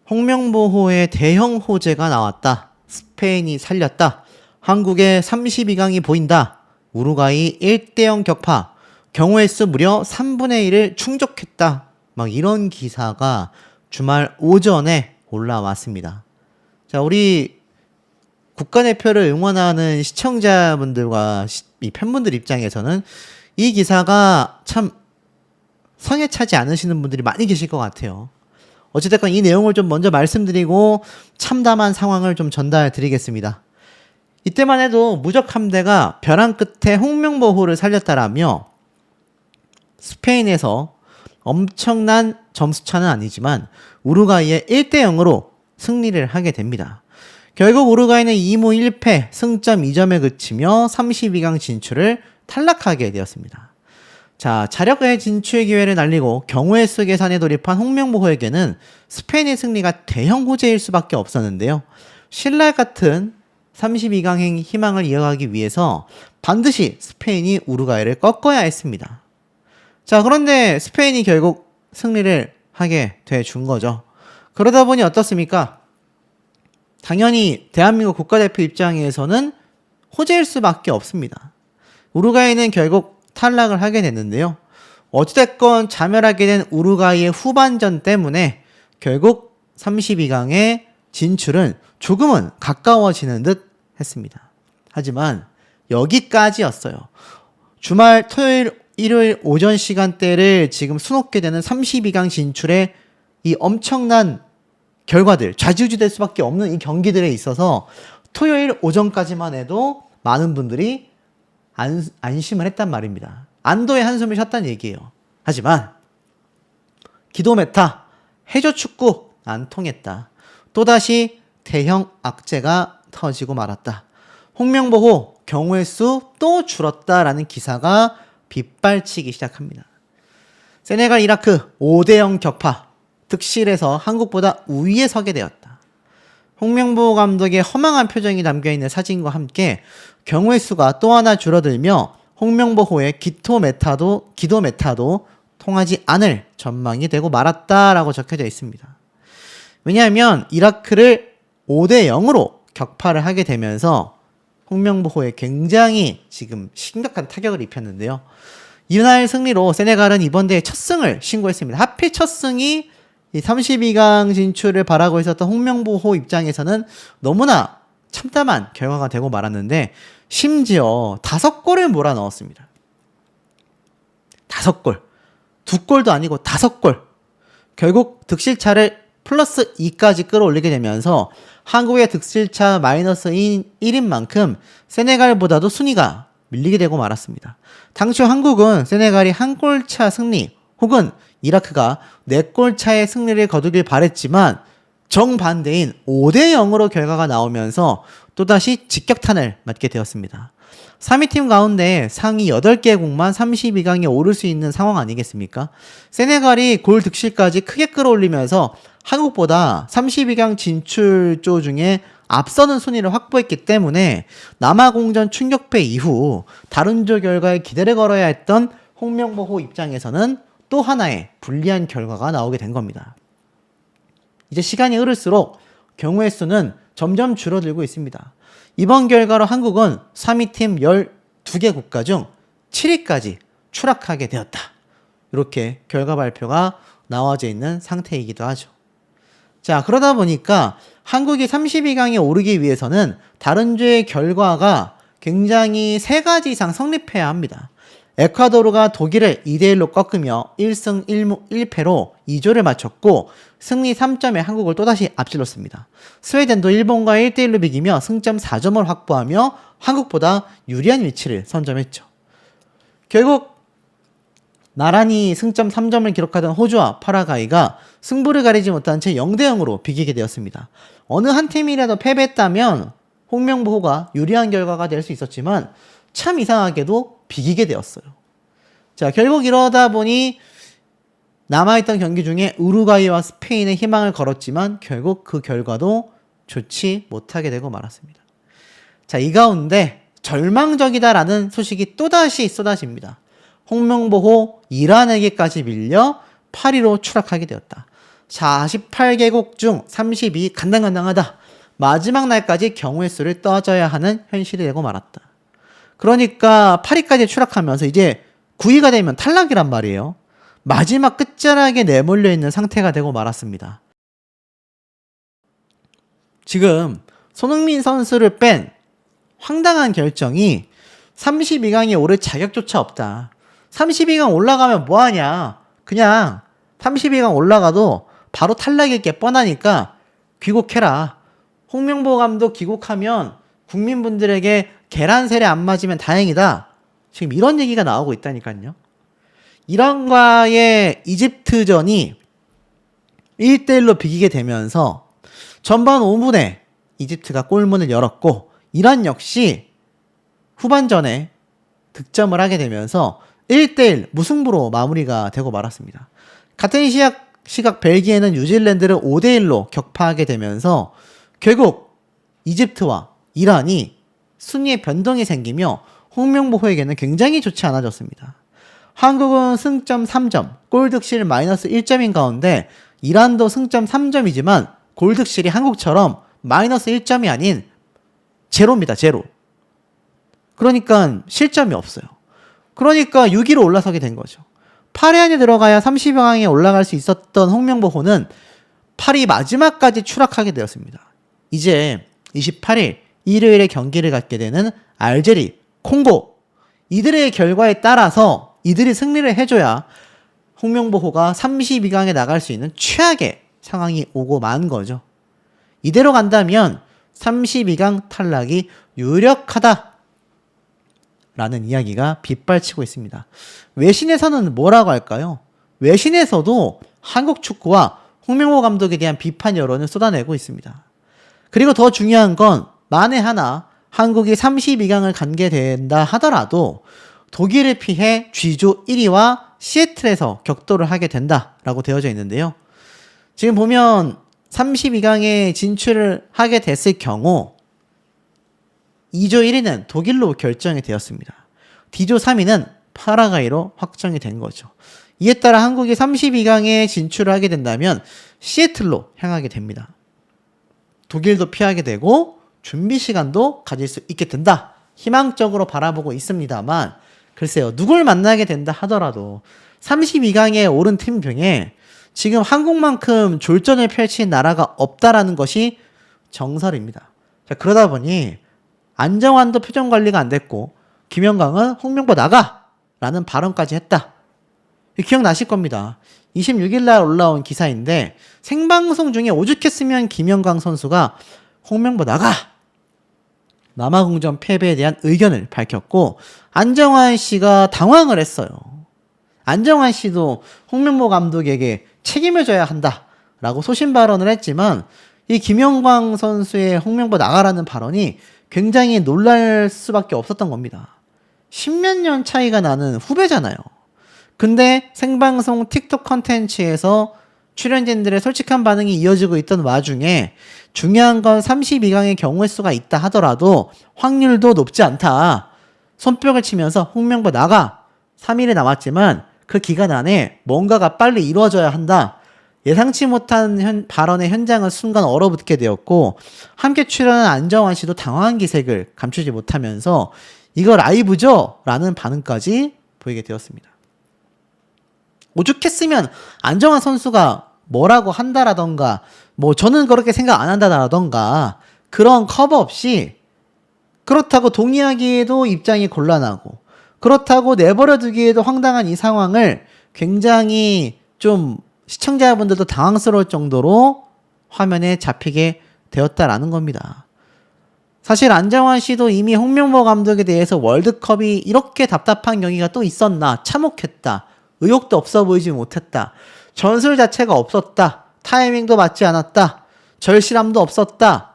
홍명보호의 대형 호재가 나왔다. 스페인이 살렸다. 한국의 32강이 보인다. 우루과이 1대0 격파. 경우의 수 무려 3분의 1을 충족했다. 막 이런 기사가 주말 오전에 올라왔습니다. 자, 우리 국가대표를 응원하는 시청자분들과 이 팬분들 입장에서는 이 기사가 참 성에 차지 않으시는 분들이 많이 계실 것 같아요. 어찌됐건 이 내용을 좀 먼저 말씀드리고 참담한 상황을 좀 전달 드리겠습니다. 이때만 해도 무적 함대가 벼랑 끝에 홍명보호를 살렸다라며 스페인에서 엄청난 점수차는 아니지만 우루과이의 1대0으로 승리를 하게 됩니다. 결국 우루과이는 2무 1패 승점 2점에 그치며 32강 진출을 탈락하게 되었습니다. 자, 자력의 진출 기회를 날리고 경우의 수 계산에 돌입한 홍명보호에게는 스페인의 승리가 대형 호재일 수밖에 없었는데요. 신랄 같은 32강행 희망을 이어가기 위해서 반드시 스페인이 우루과이를 꺾어야 했습니다. 자, 그런데 스페인이 결국 승리를 하게 돼 준 거죠. 그러다 보니 어떻습니까? 당연히 대한민국 국가대표 입장에서는 호재일 수밖에 없습니다. 우루과이는 결국 탈락을 하게 됐는데요. 어찌됐건 자멸하게 된 우루과이의 후반전 때문에 결국 32강의 진출은 조금은 가까워지는 듯 했습니다. 하지만 여기까지였어요. 주말 토요일 일요일 오전 시간대를 지금 수놓게 되는 32강 진출의 이 엄청난 결과들, 좌지우지될 수밖에 없는 이 경기들에 있어서 토요일 오전까지만 해도 많은 분들이 안심을 했단 말입니다. 안도의 한숨을 쉬었다는 얘기예요. 하지만 기도 메타, 해저 축구 안 통했다. 또다시 대형 악재가 터지고 말았다. 홍명보호 경우의 수 또 줄었다라는 기사가 빗발치기 시작합니다. 세네갈 이라크 5대0 격파. 득실에서 한국보다 우위에 서게 되었다. 홍명보호 감독의 허망한 표정이 담겨있는 사진과 함께 경우의 수가 또 하나 줄어들며 홍명보호의 기도 메타도 통하지 않을 전망이 되고 말았다라고 적혀져 있습니다. 왜냐하면 이라크를 5대0으로 격파를 하게 되면서 홍명보호에 굉장히 지금 심각한 타격을 입혔는데요. 이날 승리로 세네갈은 이번 대회 첫 승을 신고했습니다. 하필 첫 승이 이 32강 진출을 바라고 있었던 홍명보호 입장에서는 너무나 참담한 결과가 되고 말았는데 심지어 5골을 몰아넣었습니다. 5골. 2골도 아니고 5골. 결국 득실차를 플러스 2까지 끌어올리게 되면서 한국의 득실차 마이너스 1인 만큼 세네갈보다도 순위가 밀리게 되고 말았습니다. 당초 한국은 세네갈이 한 골차 승리 혹은 이라크가 4골 차의 승리를 거두길 바랬지만 정반대인 5대0으로 결과가 나오면서 또다시 직격탄을 맞게 되었습니다. 3위 팀 가운데 상위 8개국만 32강에 오를 수 있는 상황 아니겠습니까? 세네갈이 골 득실까지 크게 끌어올리면서 한국보다 32강 진출조 중에 앞서는 순위를 확보했기 때문에 남아공전 충격패 이후 다른 조 결과에 기대를 걸어야 했던 홍명보호 입장에서는 또 하나의 불리한 결과가 나오게 된 겁니다. 이제 시간이 흐를수록 경우의 수는 점점 줄어들고 있습니다. 이번 결과로 한국은 3위 팀 12개 국가 중 7위까지 추락하게 되었다. 이렇게 결과 발표가 나와져 있는 상태이기도 하죠. 자, 그러다 보니까 한국이 32강에 오르기 위해서는 다른 조의 결과가 굉장히 3가지 이상 성립해야 합니다. 에콰도르가 독일을 2대1로 꺾으며 1승 1패로 2조를 마쳤고 승리 3점에 한국을 또다시 앞질렀습니다. 스웨덴도 일본과 1대1로 비기며 승점 4점을 확보하며 한국보다 유리한 위치를 선점했죠. 결국 나란히 승점 3점을 기록하던 호주와 파라과이가 승부를 가리지 못한 채 0대0으로 비기게 되었습니다. 어느 한 팀이라도 패배했다면 홍명보호가 유리한 결과가 될 수 있었지만 참 이상하게도 비기게 되었어요. 자, 결국 이러다 보니 남아있던 경기 중에 우루과이와 스페인의 희망을 걸었지만 결국 그 결과도 좋지 못하게 되고 말았습니다. 자, 이 가운데 절망적이다라는 소식이 또다시 쏟아집니다. 홍명보호 이란에게까지 밀려 8위로 추락하게 되었다. 48개국 중 32 간당간당하다. 마지막 날까지 경우의 수를 떠져야 하는 현실이 되고 말았다. 그러니까 8위까지 추락하면서 이제 9위가 되면 탈락이란 말이에요. 마지막 끝자락에 내몰려 있는 상태가 되고 말았습니다. 지금 손흥민 선수를 뺀 황당한 결정이 32강에 오를 자격조차 없다. 32강 올라가면 뭐하냐. 그냥 32강 올라가도 바로 탈락일 게 뻔하니까 귀국해라. 홍명보 감독 귀국하면 국민분들에게 계란 세례 안 맞으면 다행이다. 지금 이런 얘기가 나오고 있다니까요. 이란과의 이집트전이 1대1로 비기게 되면서 전반 5분에 이집트가 골문을 열었고 이란 역시 후반전에 득점을 하게 되면서 1대1 무승부로 마무리가 되고 말았습니다. 같은 시각 벨기에는 뉴질랜드를 5대1로 격파하게 되면서 결국 이집트와 이란이 순위의 변동이 생기며 홍명보호에게는 굉장히 좋지 않아졌습니다. 한국은 승점 3점, 골득실 마이너스 1점인 가운데 이란도 승점 3점이지만 골득실이 한국처럼 마이너스 1점이 아닌 제로입니다. 제로. 그러니까 실점이 없어요. 그러니까 6위로 올라서게 된 거죠. 8위 안에 들어가야 30강에 올라갈 수 있었던 홍명보호는 8위 마지막까지 추락하게 되었습니다. 이제 28일 일요일에 경기를 갖게 되는 알제리, 콩고 이들의 결과에 따라서 이들이 승리를 해줘야 홍명보호가 32강에 나갈 수 있는 최악의 상황이 오고 만 거죠. 이대로 간다면 32강 탈락이 유력하다 라는 이야기가 빗발치고 있습니다. 외신에서는 뭐라고 할까요? 외신에서도 한국 축구와 홍명보 감독에 대한 비판 여론을 쏟아내고 있습니다. 그리고 더 중요한 건 만에 하나 한국이 32강을 가게 된다 하더라도 독일을 피해 G조 1위와 시애틀에서 격돌을 하게 된다라고 되어져 있는데요. 지금 보면 32강에 진출을 하게 됐을 경우 E조 1위는 독일로 결정이 되었습니다. D조 3위는 파라과이로 확정이 된 거죠. 이에 따라 한국이 32강에 진출을 하게 된다면 시애틀로 향하게 됩니다. 독일도 피하게 되고 준비 시간도 가질 수 있게 된다. 희망적으로 바라보고 있습니다만 글쎄요. 누굴 만나게 된다 하더라도 32강에 오른 팀 중에 지금 한국만큼 졸전을 펼친 나라가 없다라는 것이 정설입니다. 자, 그러다 보니 안정환도 표정 관리가 안 됐고 김연강은 홍명보 나가! 라는 발언까지 했다. 기억나실 겁니다. 26일 날 올라온 기사인데 생방송 중에 오죽했으면 김연강 선수가 홍명보 나가! 남아공전 패배에 대한 의견을 밝혔고 안정환 씨가 당황을 했어요. 안정환 씨도 홍명보 감독에게 책임을 져야 한다라고 소신 발언을 했지만 이 김연광 선수의 홍명보 나가라는 발언이 굉장히 놀랄 수밖에 없었던 겁니다. 10몇 년 차이가 나는 후배잖아요. 근데 생방송 틱톡 컨텐츠에서 출연진들의 솔직한 반응이 이어지고 있던 와중에 중요한 건 32강의 경우의 수가 있다 하더라도 확률도 높지 않다. 손뼉을 치면서 홍명보 나가! 3일이 남았지만 그 기간 안에 뭔가가 빨리 이루어져야 한다. 예상치 못한 발언의 현장은 순간 얼어붙게 되었고 함께 출연한 안정환 씨도 당황한 기색을 감추지 못하면서 이거 라이브죠? 라는 반응까지 보이게 되었습니다. 오죽했으면 안정환 선수가 뭐라고 한다라던가 뭐 저는 그렇게 생각 안 한다라던가 그런 커버 없이 그렇다고 동의하기에도 입장이 곤란하고 그렇다고 내버려 두기에도 황당한 이 상황을 굉장히 좀 시청자분들도 당황스러울 정도로 화면에 잡히게 되었다라는 겁니다. 사실 안정환 씨도 이미 홍명보 감독에 대해서 월드컵이 이렇게 답답한 경기가 또 있었나 참혹했다. 의욕도 없어 보이지 못했다. 전술 자체가 없었다. 타이밍도 맞지 않았다. 절실함도 없었다.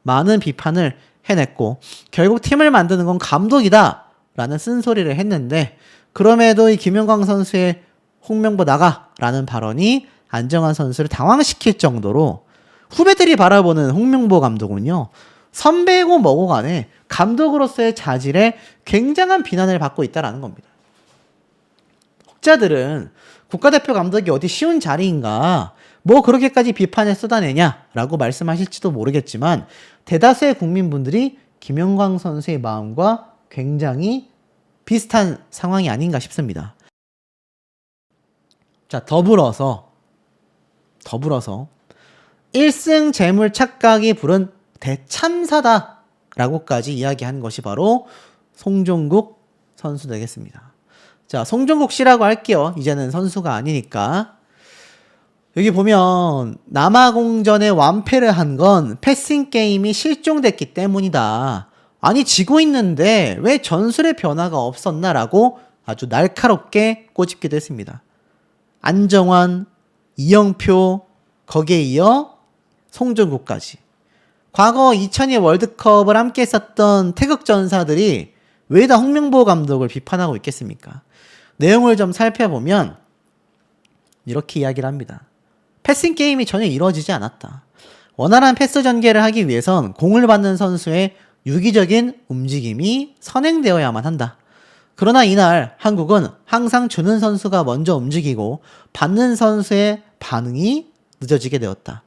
많은 비판을 해냈고 결국 팀을 만드는 건 감독이다 라는 쓴소리를 했는데 그럼에도 이 김연광 선수의 홍명보 나가 라는 발언이 안정환 선수를 당황시킬 정도로 후배들이 바라보는 홍명보 감독은요 선배고 뭐고 간에 감독으로서의 자질에 굉장한 비난을 받고 있다는 겁니다. 혹자들은 국가대표 감독이 어디 쉬운 자리인가 뭐 그렇게까지 비판을 쏟아내냐라고 말씀하실지도 모르겠지만 대다수의 국민분들이 김연광 선수의 마음과 굉장히 비슷한 상황이 아닌가 싶습니다. 자, 더불어서 1승 재물 착각이 부른 대참사다라고까지 이야기한 것이 바로 송종국 선수 되겠습니다. 자, 송종국 씨라고 할게요. 이제는 선수가 아니니까. 여기 보면 남아공전에 완패를 한 건 패싱 게임이 실종됐기 때문이다. 아니 지고 있는데 왜 전술의 변화가 없었나라고 아주 날카롭게 꼬집기도 했습니다. 안정환, 이영표, 거기에 이어 송종국까지. 과거 2002 월드컵을 함께 했었던 태극전사들이 왜 다 홍명보 감독을 비판하고 있겠습니까? 내용을 좀 살펴보면 이렇게 이야기를 합니다. 패싱 게임이 전혀 이루어지지 않았다. 원활한 패스 전개를 하기 위해선 공을 받는 선수의 유기적인 움직임이 선행되어야만 한다. 그러나 이날 한국은 항상 주는 선수가 먼저 움직이고 받는 선수의 반응이 늦어지게 되었다.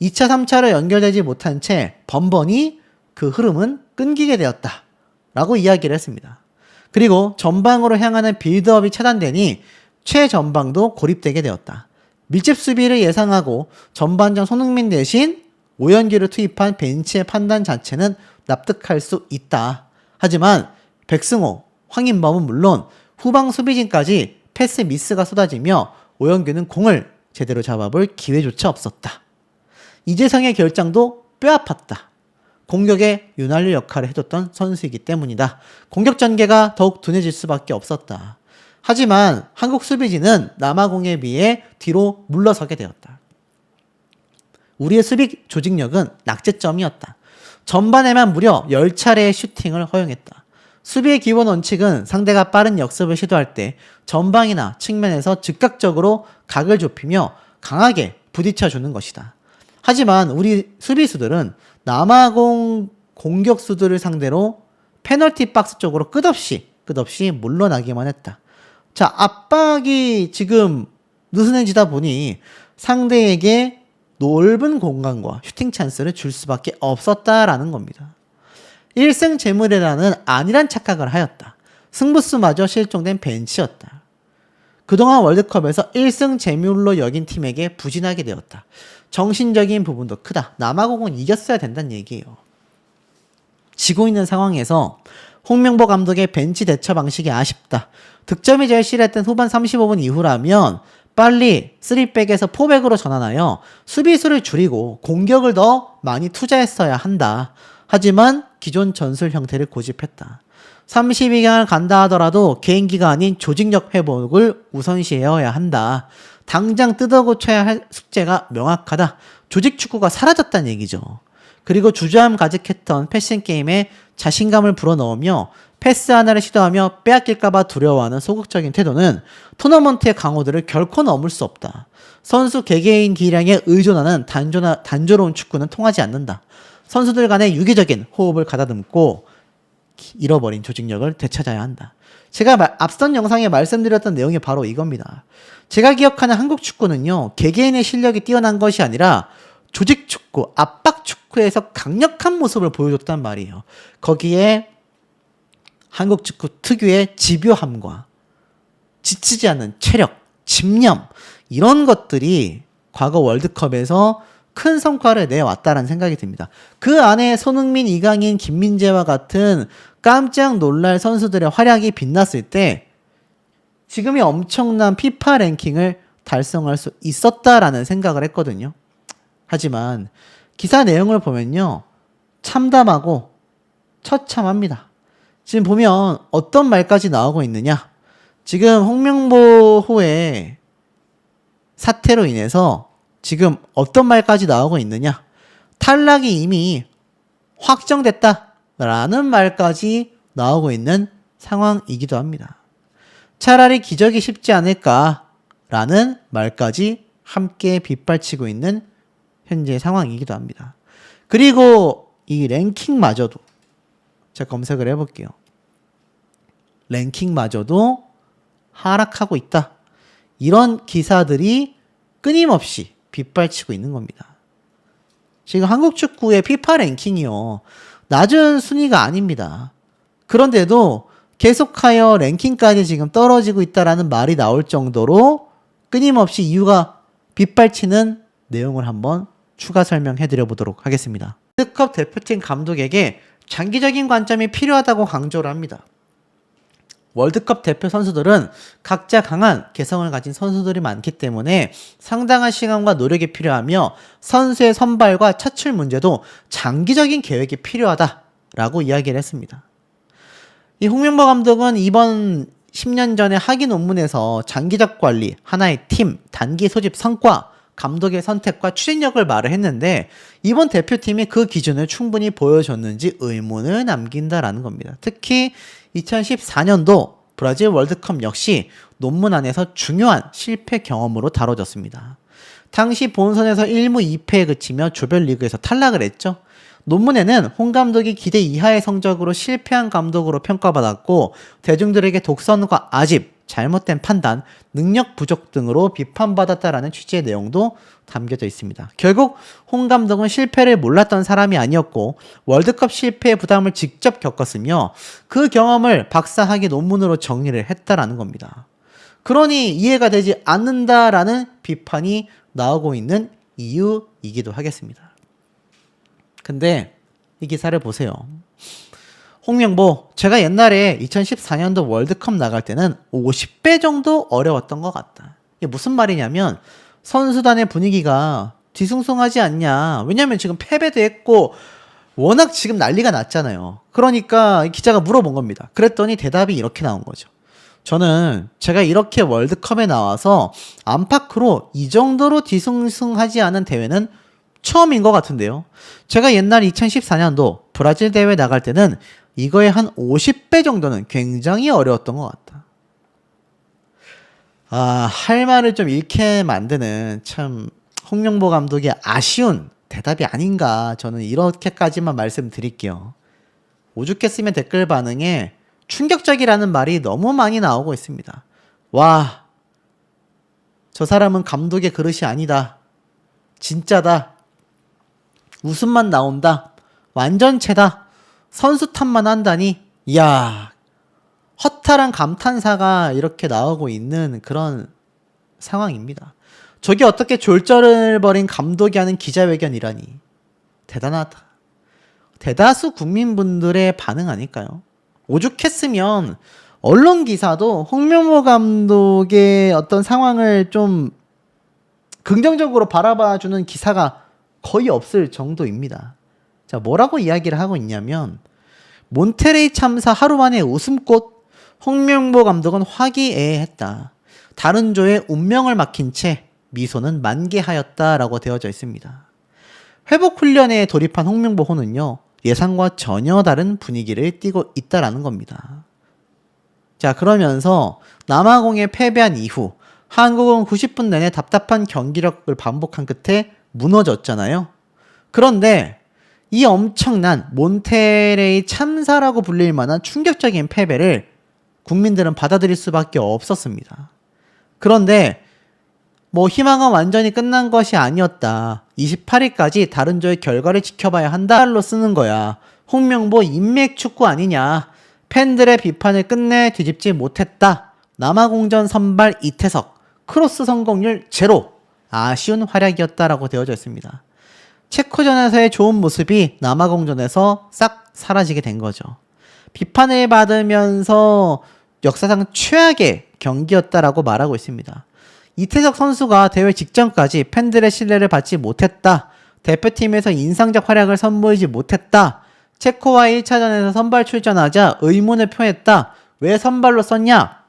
2차, 3차로 연결되지 못한 채 번번이 그 흐름은 끊기게 되었다. 라고 이야기를 했습니다. 그리고 전방으로 향하는 빌드업이 차단되니 최전방도 고립되게 되었다. 밀집 수비를 예상하고 전반전 손흥민 대신 오연규를 투입한 벤치의 판단 자체는 납득할 수 있다. 하지만 백승호, 황인범은 물론 후방 수비진까지 패스 미스가 쏟아지며 오연규는 공을 제대로 잡아볼 기회조차 없었다. 이재성의 결장도 뼈아팠다. 공격에 윤활유 역할을 해줬던 선수이기 때문이다. 공격 전개가 더욱 둔해질 수밖에 없었다. 하지만 한국 수비진은 남아공에 비해 뒤로 물러서게 되었다. 우리의 수비 조직력은 낙제점이었다. 전반에만 무려 10차례의 슈팅을 허용했다. 수비의 기본 원칙은 상대가 빠른 역습을 시도할 때 전방이나 측면에서 즉각적으로 각을 좁히며 강하게 부딪혀주는 것이다. 하지만 우리 수비수들은 남아공 공격수들을 상대로 페널티 박스 쪽으로 끝없이 물러나기만 했다. 자, 압박이 지금 느슨해지다 보니 상대에게 넓은 공간과 슈팅 찬스를 줄 수밖에 없었다라는 겁니다. 1승 재물이라는 안일한 착각을 하였다. 승부수마저 실종된 벤치였다. 그동안 월드컵에서 1승 재물로 여긴 팀에게 부진하게 되었다. 정신적인 부분도 크다. 남아공은 이겼어야 된다는 얘기예요. 지고 있는 상황에서 홍명보 감독의 벤치 대처 방식이 아쉽다. 득점이 제일 실했던 후반 35분 이후라면 빨리 3백에서 4백으로 전환하여 수비수를 줄이고 공격을 더 많이 투자했어야 한다. 하지만 기존 전술 형태를 고집했다. 32강을 간다 하더라도 개인기가 아닌 조직력 회복을 우선시해야 한다. 당장 뜯어고쳐야 할 숙제가 명확하다. 조직 축구가 사라졌다는 얘기죠. 그리고 주저함 가득했던 패싱 게임에 자신감을 불어넣으며 패스 하나를 시도하며 빼앗길까봐 두려워하는 소극적인 태도는 토너먼트의 강호들을 결코 넘을 수 없다. 선수 개개인 기량에 의존하는 단조로운 축구는 통하지 않는다. 선수들 간의 유기적인 호흡을 가다듬고 잃어버린 조직력을 되찾아야 한다. 제가 앞선 영상에 말씀드렸던 내용이 바로 이겁니다. 제가 기억하는 한국 축구는요, 개개인의 실력이 뛰어난 것이 아니라 조직 축구, 압박 축구에서 강력한 모습을 보여줬단 말이에요. 거기에 한국 축구 특유의 집요함과 지치지 않는 체력, 집념, 이런 것들이 과거 월드컵에서 큰 성과를 내왔다는 생각이 듭니다. 그 안에 손흥민, 이강인, 김민재와 같은 깜짝 놀랄 선수들의 활약이 빛났을 때 지금의 엄청난 피파 랭킹을 달성할 수 있었다라는 생각을 했거든요. 하지만 기사 내용을 보면요, 참담하고 처참합니다. 지금 보면 어떤 말까지 나오고 있느냐. 지금 홍명보 후에 사태로 인해서 지금 어떤 말까지 나오고 있느냐. 탈락이 이미 확정됐다라는 말까지 나오고 있는 상황이기도 합니다. 차라리 기적이 쉽지 않을까라는 말까지 함께 빗발치고 있는 현재 상황이기도 합니다. 그리고 이 랭킹마저도 제가 검색을 해볼게요. 랭킹마저도 하락하고 있다. 이런 기사들이 끊임없이 빗발치고 있는 겁니다. 지금 한국 축구의 피파 랭킹이요. 낮은 순위가 아닙니다. 그런데도 계속하여 랭킹까지 지금 떨어지고 있다라는 말이 나올 정도로 끊임없이 이유가 빗발치는 내용을 한번 추가 설명해 드려 보도록 하겠습니다. 월드컵 대표팀 감독에게 장기적인 관점이 필요하다고 강조를 합니다. 월드컵 대표 선수들은 각자 강한 개성을 가진 선수들이 많기 때문에 상당한 시간과 노력이 필요하며 선수의 선발과 차출 문제도 장기적인 계획이 필요하다라고 이야기를 했습니다. 이 홍명보 감독은 이번 10년 전에 학위 논문에서 장기적 관리, 하나의 팀, 단기 소집 성과, 감독의 선택과 추진력을 말을 했는데 이번 대표팀이 그 기준을 충분히 보여줬는지 의문을 남긴다라는 겁니다. 특히 2014년도 브라질 월드컵 역시 논문 안에서 중요한 실패 경험으로 다뤄졌습니다. 당시 본선에서 1무 2패에 그치며 조별리그에서 탈락을 했죠. 논문에는 홍 감독이 기대 이하의 성적으로 실패한 감독으로 평가받았고 대중들에게 독선과 아집, 잘못된 판단, 능력 부족 등으로 비판받았다라는 취지의 내용도 담겨져 있습니다. 결국 홍 감독은 실패를 몰랐던 사람이 아니었고 월드컵 실패의 부담을 직접 겪었으며 그 경험을 박사학위 논문으로 정리를 했다라는 겁니다. 그러니 이해가 되지 않는다라는 비판이 나오고 있는 이유이기도 하겠습니다. 근데 이 기사를 보세요. 홍명보, 제가 옛날에 2014년도 월드컵 나갈 때는 50배 정도 어려웠던 것 같다. 이게 무슨 말이냐면 선수단의 분위기가 뒤숭숭하지 않냐. 왜냐면 지금 패배도 했고 워낙 지금 난리가 났잖아요. 그러니까 기자가 물어본 겁니다. 그랬더니 대답이 이렇게 나온 거죠. 저는 제가 이렇게 월드컵에 나와서 안팎으로 이 정도로 뒤숭숭하지 않은 대회는 처음인 것 같은데요. 제가 옛날 2014년도 브라질 대회 나갈 때는 이거의 한 50배 정도는 굉장히 어려웠던 것 같다. 할 말을 좀 잃게 만드는 참 홍명보 감독의 아쉬운 대답이 아닌가, 저는 이렇게까지만 말씀드릴게요. 오죽했으면 댓글 반응에 충격적이라는 말이 너무 많이 나오고 있습니다. 와, 저 사람은 감독의 그릇이 아니다. 진짜다. 웃음만 나온다. 완전체다. 선수 탓만 한다니. 이야, 허탈한 감탄사가 이렇게 나오고 있는 그런 상황입니다. 저게 어떻게 졸전을 벌인 감독이 하는 기자회견이라니. 대단하다. 대다수 국민분들의 반응 아닐까요? 오죽했으면 언론 기사도 홍명보 감독의 어떤 상황을 좀 긍정적으로 바라봐주는 기사가 거의 없을 정도입니다. 자, 뭐라고 이야기를 하고 있냐면 몬테레이 참사 하루 만에 웃음꽃, 홍명보 감독은 화기애애했다. 다른 조의 운명을 맡긴 채 미소는 만개하였다라고 되어져 있습니다. 회복 훈련에 돌입한 홍명보호는요, 예상과 전혀 다른 분위기를 띠고 있다라는 겁니다. 자, 그러면서 남아공에 패배한 이후 한국은 90분 내내 답답한 경기력을 반복한 끝에 무너졌잖아요. 그런데 이 엄청난 몬테레이 참사라고 불릴 만한 충격적인 패배를 국민들은 받아들일 수밖에 없었습니다. 그런데 희망은 완전히 끝난 것이 아니었다. 28일까지 다른 조의 결과를 지켜봐야 한다로 쓰는 거야. 홍명보 인맥 축구 아니냐. 팬들의 비판을 끝내 뒤집지 못했다. 남아공전 선발 이태석, 크로스 성공률 제로. 아쉬운 활약이었다라고 되어져 있습니다. 체코전에서의 좋은 모습이 남아공전에서 싹 사라지게 된 거죠. 비판을 받으면서 역사상 최악의 경기였다라고 말하고 있습니다. 이태석 선수가 대회 직전까지 팬들의 신뢰를 받지 못했다. 대표팀에서 인상적 활약을 선보이지 못했다. 체코와 1차전에서 선발 출전하자 의문을 표했다. 왜 선발로 썼냐?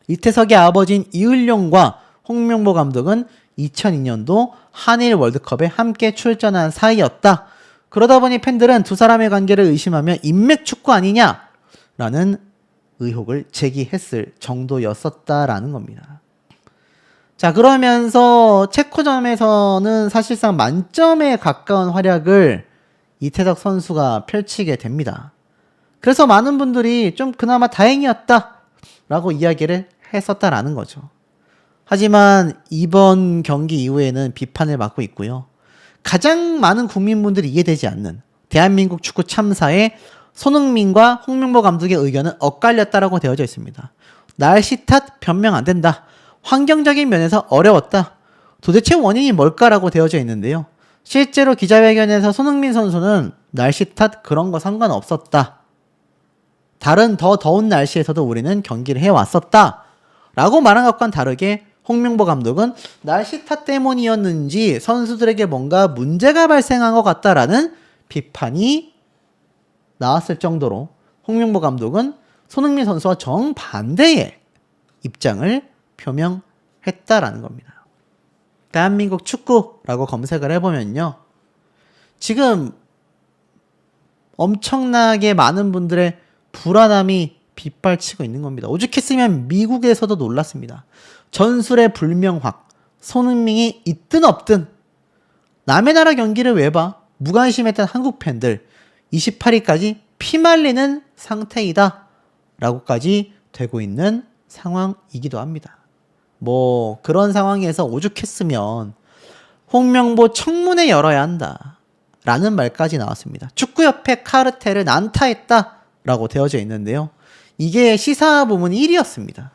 이태석의 아버지인 이을룡과 홍명보 감독은 2002년도 한일 월드컵에 함께 출전한 사이였다. 그러다 보니 팬들은 두 사람의 관계를 의심하며 인맥 축구 아니냐라는 의혹을 제기했을 정도였었다라는 겁니다. 자, 그러면서 체코전에서는 사실상 만점에 가까운 활약을 이태석 선수가 펼치게 됩니다. 그래서 많은 분들이 좀 그나마 다행이었다라고 이야기를 했었다라는 거죠. 하지만 이번 경기 이후에는 비판을 받고 있고요. 가장 많은 국민분들이 이해되지 않는 대한민국 축구 참사에 손흥민과 홍명보 감독의 의견은 엇갈렸다라고 되어져 있습니다. 날씨 탓 변명 안 된다. 환경적인 면에서 어려웠다. 도대체 원인이 뭘까라고 되어져 있는데요. 실제로 기자회견에서 손흥민 선수는 날씨 탓 그런 거 상관없었다. 다른 더 더운 날씨에서도 우리는 경기를 해왔었다. 라고 말한 것과는 다르게 홍명보 감독은 날씨 탓 때문이었는지 선수들에게 뭔가 문제가 발생한 것 같다라는 비판이 나왔을 정도로 홍명보 감독은 손흥민 선수와 정반대의 입장을 표명했다라는 겁니다. 대한민국 축구라고 검색을 해보면요. 지금 엄청나게 많은 분들의 불안함이 빗발치고 있는 겁니다. 오죽했으면 미국에서도 놀랐습니다. 전술의 불명확, 손흥민이 있든 없든 남의 나라 경기를 왜 봐? 무관심했던 한국 팬들 28일까지 피말리는 상태이다 라고까지 되고 있는 상황이기도 합니다. 뭐 그런 상황에서 오죽했으면 홍명보 청문회 열어야 한다 라는 말까지 나왔습니다. 축구협회 카르텔을 난타했다 라고 되어져 있는데요. 이게 시사부문 1위였습니다.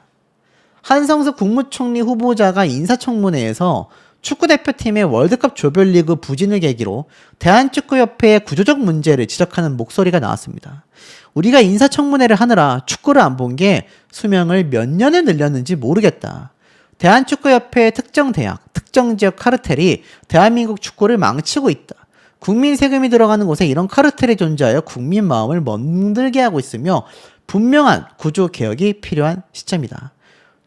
한성수 국무총리 후보자가 인사청문회에서 축구대표팀의 월드컵 조별리그 부진을 계기로 대한축구협회의 구조적 문제를 지적하는 목소리가 나왔습니다. 우리가 인사청문회를 하느라 축구를 안 본 게 수명을 몇 년을 늘렸는지 모르겠다. 대한축구협회의 특정 대학, 특정 지역 카르텔이 대한민국 축구를 망치고 있다. 국민 세금이 들어가는 곳에 이런 카르텔이 존재하여 국민 마음을 멍들게 하고 있으며 분명한 구조 개혁이 필요한 시점이다.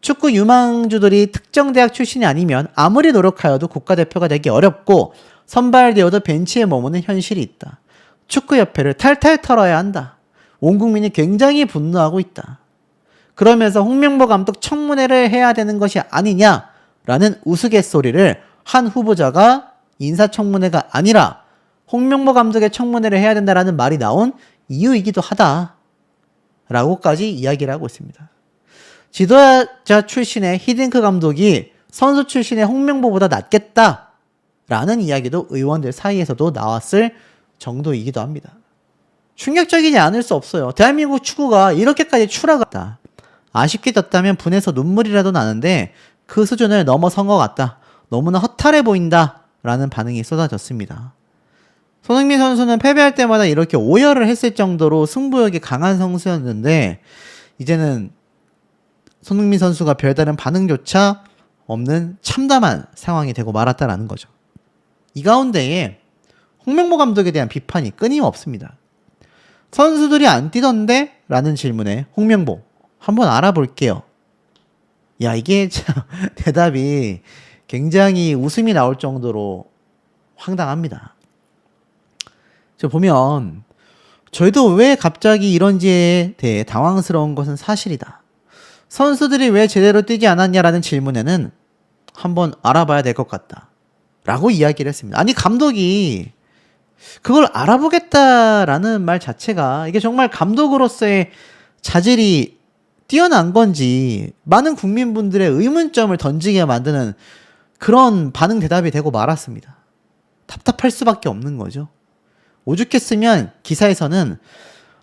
축구 유망주들이 특정 대학 출신이 아니면 아무리 노력하여도 국가대표가 되기 어렵고 선발되어도 벤치에 머무는 현실이 있다. 축구협회를 탈탈 털어야 한다. 온 국민이 굉장히 분노하고 있다. 그러면서 홍명보 감독 청문회를 해야 되는 것이 아니냐라는 우스갯소리를 한 후보자가 인사청문회가 아니라 홍명보 감독의 청문회를 해야 된다라는 말이 나온 이유이기도 하다 라고까지 이야기를 하고 있습니다. 지도자 출신의 히딩크 감독이 선수 출신의 홍명보보다 낫겠다라는 이야기도 의원들 사이에서도 나왔을 정도이기도 합니다. 충격적이지 않을 수 없어요. 대한민국 축구가 이렇게까지 추락했다. 아쉽게 졌다면 분해서 눈물이라도 나는데 그 수준을 넘어선 것 같다. 너무나 허탈해 보인다 라는 반응이 쏟아졌습니다. 손흥민 선수는 패배할 때마다 이렇게 오열을 했을 정도로 승부욕이 강한 선수였는데 이제는 손흥민 선수가 별다른 반응조차 없는 참담한 상황이 되고 말았다라는 거죠. 이 가운데에 홍명보 감독에 대한 비판이 끊임없습니다. 선수들이 안 뛰던데? 라는 질문에 홍명보 한번 알아볼게요. 야, 이게 참 대답이 굉장히 웃음이 나올 정도로 황당합니다. 저 보면 저희도 왜 갑자기 이런지에 대해 당황스러운 것은 사실이다. 선수들이 왜 제대로 뛰지 않았냐라는 질문에는 한번 알아봐야 될 것 같다 라고 이야기를 했습니다. 아니 감독이 그걸 알아보겠다라는 말 자체가 이게 정말 감독으로서의 자질이 뛰어난 건지 많은 국민분들의 의문점을 던지게 만드는 그런 반응 대답이 되고 말았습니다. 답답할 수밖에 없는 거죠. 오죽했으면 기사에서는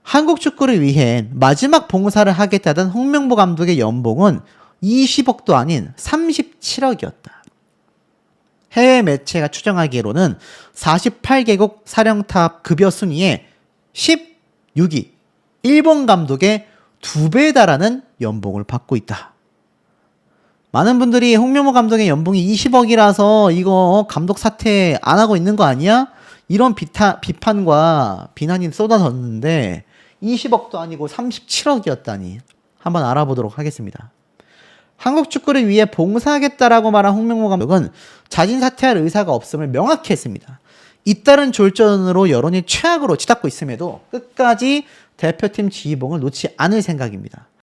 한국 축구를 위해 마지막 봉사를 하겠다던 홍명보 감독의 연봉은 20억도 아닌 37억이었다. 해외 매체가 추정하기로는 48개국 사령탑 급여 순위에 16위, 일본 감독의 2배에 달하는 연봉을 받고 있다. 많은 분들이 홍명보 감독의 연봉이 20억이라서 이거 감독 사퇴 안 하고 있는 거 아니야? 이런 비판과 비난이 쏟아졌는데 20억도 아니고 37억이었다니 한번 알아보도록 하겠습니다. 한국 축구를 위해 봉사하겠다라고 말한 홍명보 감독은 자진 사퇴할 의사가 없음을 명확히 했습니다. 잇따른 졸전으로 여론이 최악으로 치닫고 있음에도 끝까지 대표팀 지휘봉을 놓지 않을 생각입니다.